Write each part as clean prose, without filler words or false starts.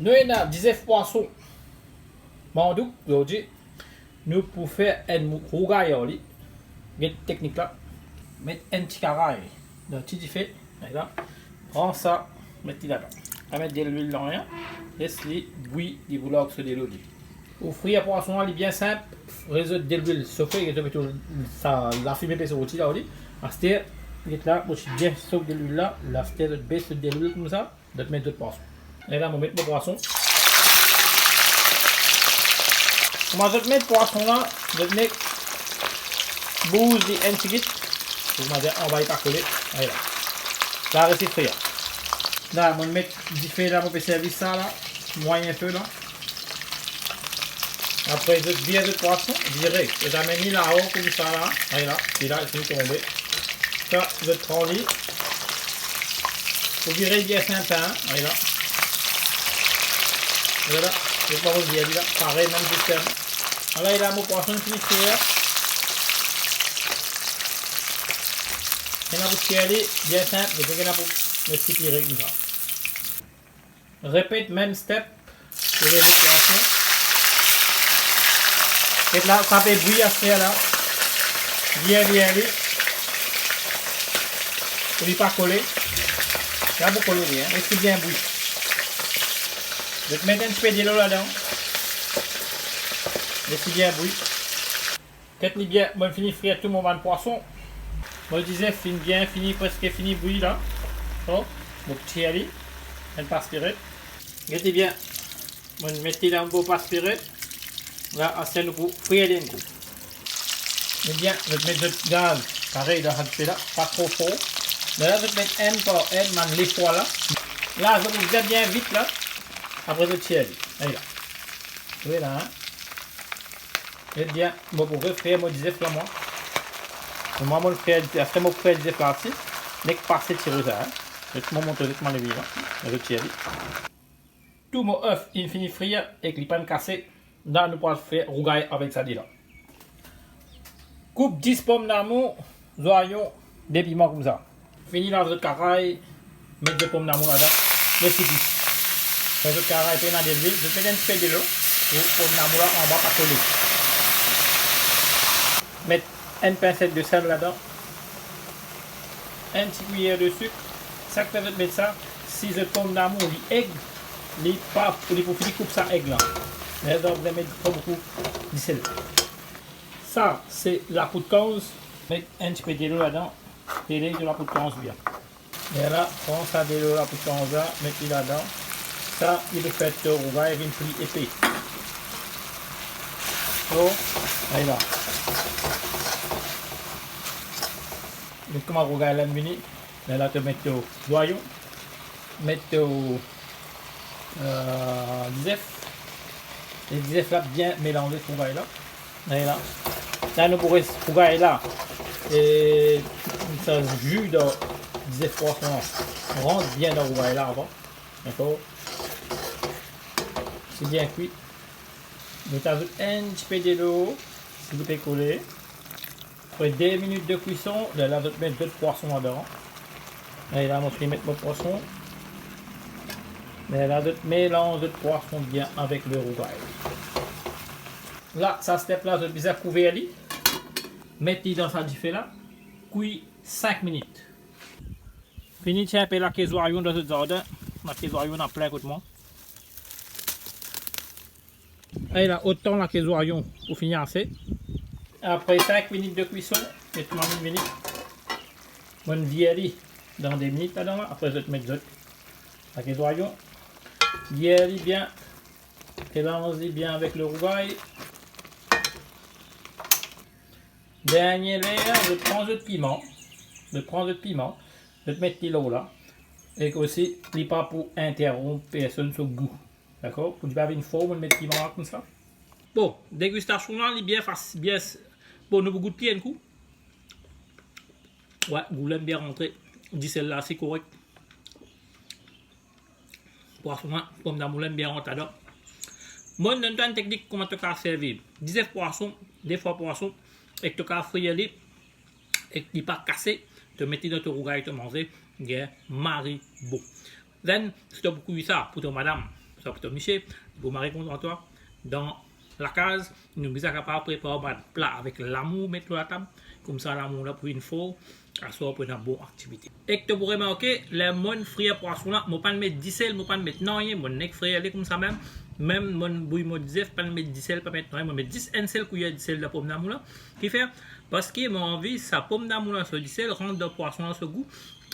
Nous avons 19 poissons. Mandouk, aujourd'hui, nous pouvons faire un rougaille. Cette technique là, mettre un petit caraï dans le petit fait. Là, prends ça, mettez là-dedans. On va mettre de l'huile dans rien. Laisse-les bouillir, les boulots sur des l'eau. Au frit à poisson, il est bien simple. Réseau de l'huile, sauf que la fumée peut se retirer là. Ensuite, il est là, bien sauf de l'huile là. La fumée baisse de l'huile comme ça. De mettre d'autres poissons. Et là, on va mettre le poisson. Comment je vais mettre le poisson là? Je vais mettre bouge et un petit bit. On va y pas coller. Allez là. Là, reste frais. Là, on va mettre du feu là pour servir ça là. Moyen feu là. Après, je vire le poisson, virer. Et j'amène mis là-haut comme ça là. Allez là. Et là, il finit de tomber. Ça, je prends lui. Faut virer bien simple, hein. Allez là. Voilà. Je vais pas vous dire là. Pareil, même système. Là, il a mon poisson qui est fait. Il y a pour aller bien simple, et il y a pour le tirer comme ça. Répète même step pour les poissons. Et là, ça fait bouillir à ce là. Bien, aller. Pour ne pas coller. Là, vous collez bien. Laissez bien bouillir. Je vais mettre un petit peu de l'eau là-dedans. Laissez bien bouillir. Quand il est bien, moi, je finis de frire tout mon vin de poisson. Moi, je disais, presque fini bouillir là. Oh, mon petit ali. Un pas aspiré. Regardez bien. Moi, je mettez dans un beau pas aspiré. Là, assez le coup, frire d'un coup. Et bien, je vais mettre du gaz. Pareil, dans ce là, pas trop fort. Là, je vais mettre un par un, les poils là. Là, je vais vous bien vite là. Après, je tire. Allez là. Vous voyez là, hein. Et bien, moi, pour refaire, moi, je disais, moi. Moi, je fais après mon frère disait parti, n'est que passer tirer ça. Je vais monter directement les billes là. Je tire. Tout mon œuf, il finit frire et qu'il pas cassé. Là, nous pourrons faire rougaille avec ça là. Coupe 10 pommes d'amour, oignons, des piments comme ça. Fini dans le caraï, mettre des pommes d'amour là-dedans, les petits. Dans le caraï, puis dans de l'huile, je fais un petit peu de l'eau pour pommes d'amour là, on va pas coller. Mettre une pincette de sel là-dedans, un petit cuillère de sucre, ça que vous mettre ça, si je tombe d'amour, les aigles, les pas, il faut finir couper ça aigle là. Mais là, vous mettre pas beaucoup de sel. Ça, c'est la poudre 15, mettre un petit peu de l'eau là-dedans, et de la poudre 15 bien. Et là, on ça de l'eau la poudre 15 là, mettez là-dedans, ça, il est fait rougaille, il est plus épais. Oh, allez là. Donc, comment vous regardez la mini, là, tu mets au joyau, mettre au 10 et 10 là bien mélanger ce rougaille là. Et là, là, nous pourrons ce rougaille là, et ça jus de 10 poisson, on rentre bien dans le rougaille là avant, d'accord? C'est bien cuit. Nous ajoutons un petit peu de l'eau, si vous pouvez coller. Après 2 minutes de cuisson, là, je vais mettre d'autres poissons là-dedans. Et là, je vais mettre mon poisson. Et là, je mélange le poisson bien avec le rougaille. Là, ça step là, je vais bien couvrir. Mettez dans sa diffé là. Cuit 5 minutes. Fini, tiens, un la quesoirion dans ce jardin. La quesoirion en plein côté moi. Et là, autant la quesoirion pour finir assez. Après 5 minutes de cuisson, mettez-moi 1 minute. On vieillit dans des minutes là-dedans. Après, je vais te mettre la quesoirion. Vieillit bien. Mélanger bien avec le rougaille. Dernier layer, je prends le piment. Je vais te mettre l'eau là. Et aussi, il pas pour interrompre personne sur le goût. D'accord? Pour pas avoir une forme, on met le piment là comme ça. Bon, dégustation là, il est bien facile. Bien. Bon, nous goûtons un coup. Ouais, vous l'aimez bien rentrer. Dit celle-là, c'est correct. Poisson, pomme d'amour, l'aime bien rentrer là. Moi, je donne une technique comment te faire servir. 10 poissons, des fois poissons, et que tu as frire et qu'il n'est pas cassé, te mettez dans ton rougaille, te manger, il est marri bon. Then, si tu as beaucoup ça pour ton madame, ça pour Michel, pour Marie contre toi, dans la case, nous sommes capables de préparer un plat avec l'amour, mettre sur la table, comme ça l'amour là pour une fois, à soi pour une bonne activité. Et que tu pourrais remarquer, les mon frire poisson là, je ne vais pas mettre 10 sel, je ne vais pas mettre non rien, mon nec frire comme ça même. Même mon bouille me disait, pas mettre 10 sel, pas mettre non, je mettre 10 sel cuillère de sel de pomme d'amour là. Qui fait parce que mon envie, sa pomme d'amour là, ce 10 sel rend le poisson là ce goût.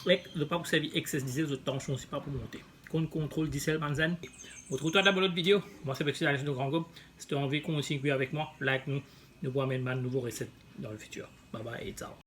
Et ne pas vous servir excès de 10 sel, de tension aussi pas pour monter. Qu'on contrôle 10 sel manzane. Retrouve-toi dans l'autre vidéo. Moi c'est Bexy de Grand Gobe. Si tu as envie qu'on continue avec moi, like nous. Nous vous amène une nouvelle recette dans le futur. Bye bye et ciao.